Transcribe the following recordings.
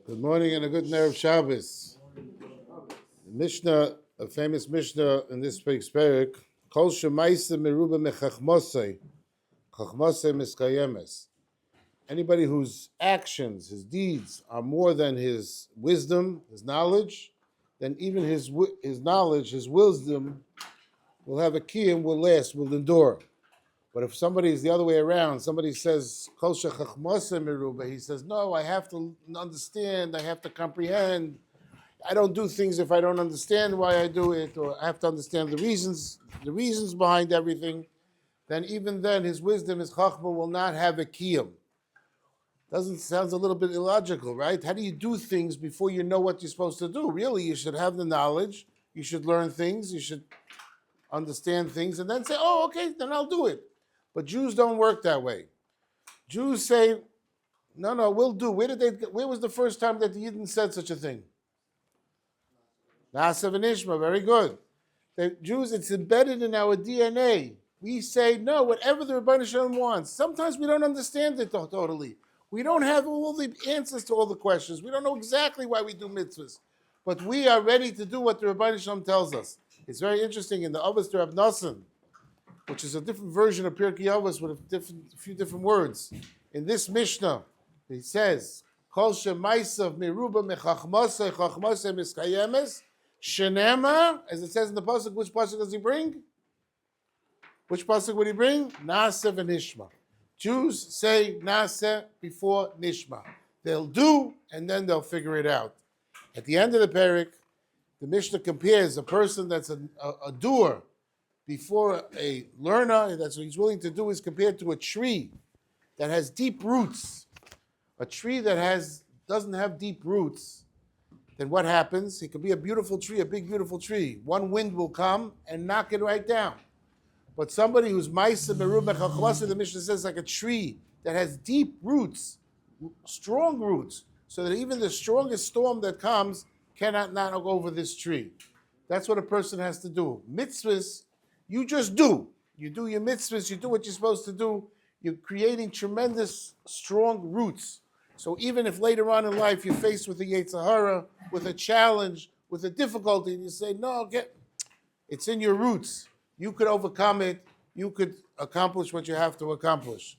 Good morning and a good Erev Shabbos. The Mishnah, a famous Mishnah in this week's parak, Kol shemaisa meruba mechachmosei, chachmosei miskayemes. Anybody whose actions, his deeds, are more than his wisdom, his knowledge, then even his knowledge, his wisdom, will have a kiyum, will last, will endure. But if somebody is the other way around, somebody says, Kol shechachmosei meruba, he says, no, I have to understand, I have to comprehend. I don't do things if I don't understand why I do it, or I have to understand the reasons behind everything. Then even then, his wisdom, his chachma, will not have a kiyum. Sounds a little bit illogical, right? How do you do things before you know what you're supposed to do? Really, you should have the knowledge. You should learn things. You should understand things, and then say, "Oh, okay, then I'll do it." But Jews don't work that way. Jews say, "No, we'll do." Where was the first time that the Yidden said such a thing? Nasa v'nishma, very good. The Jews, it's embedded in our DNA. We say, no, whatever the Rebbeinu Shalom wants. Sometimes we don't understand it totally. We don't have all the answers to all the questions. We don't know exactly why we do mitzvahs. But we are ready to do what the Rebbeinu Shalom tells us. It's very interesting in the Avos to Rabbi Yanofsky, which is a different version of Pirkei Avos with a few different words. In this Mishnah, he says, Kol shemaisav meruba mechachmosei chachmosei miskayemes. Shenema, as it says in the pasuk, which pasuk does he bring? Which pasuk would he bring? Nasa v'nishma. Jews say Nasa before Nishma. They'll do, and then they'll figure it out. At the end of the parak, the Mishnah compares a person that's a doer before a learner, that's what he's willing to do, is compared to a tree that has deep roots. A tree that doesn't have deep roots, then what happens? It could be a beautiful tree, a big beautiful tree. One wind will come and knock it right down. But somebody who's Maisa Merubah Chachmasa, the Mishnah says, like a tree that has deep roots, strong roots, so that even the strongest storm that comes cannot knock over this tree. That's what a person has to do. Mitzvahs, you just do. You do your mitzvahs, you do what you're supposed to do. You're creating tremendous, strong roots. So even if later on in life you're faced with a Yetzer Hara, with a challenge, with a difficulty, and you say, no, it's in your roots. You could overcome it. You could accomplish what you have to accomplish.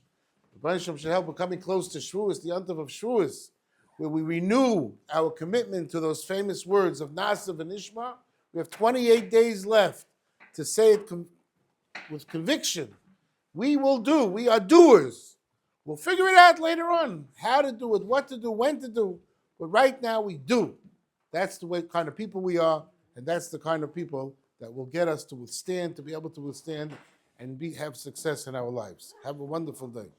The Rebbeinu Shalom should help. We're coming close to Shavuos, the Yontif of Shavuos, where we renew our commitment to those famous words of Nasa and Ishma. We have 28 days left to say it with conviction. We will do. We are doers. We'll figure it out later on, how to do it, what to do, when to do. But right now we do. That's the kind of people we are, and that's the kind of people that will get us to withstand, to be able to withstand and have success in our lives. Have a wonderful day.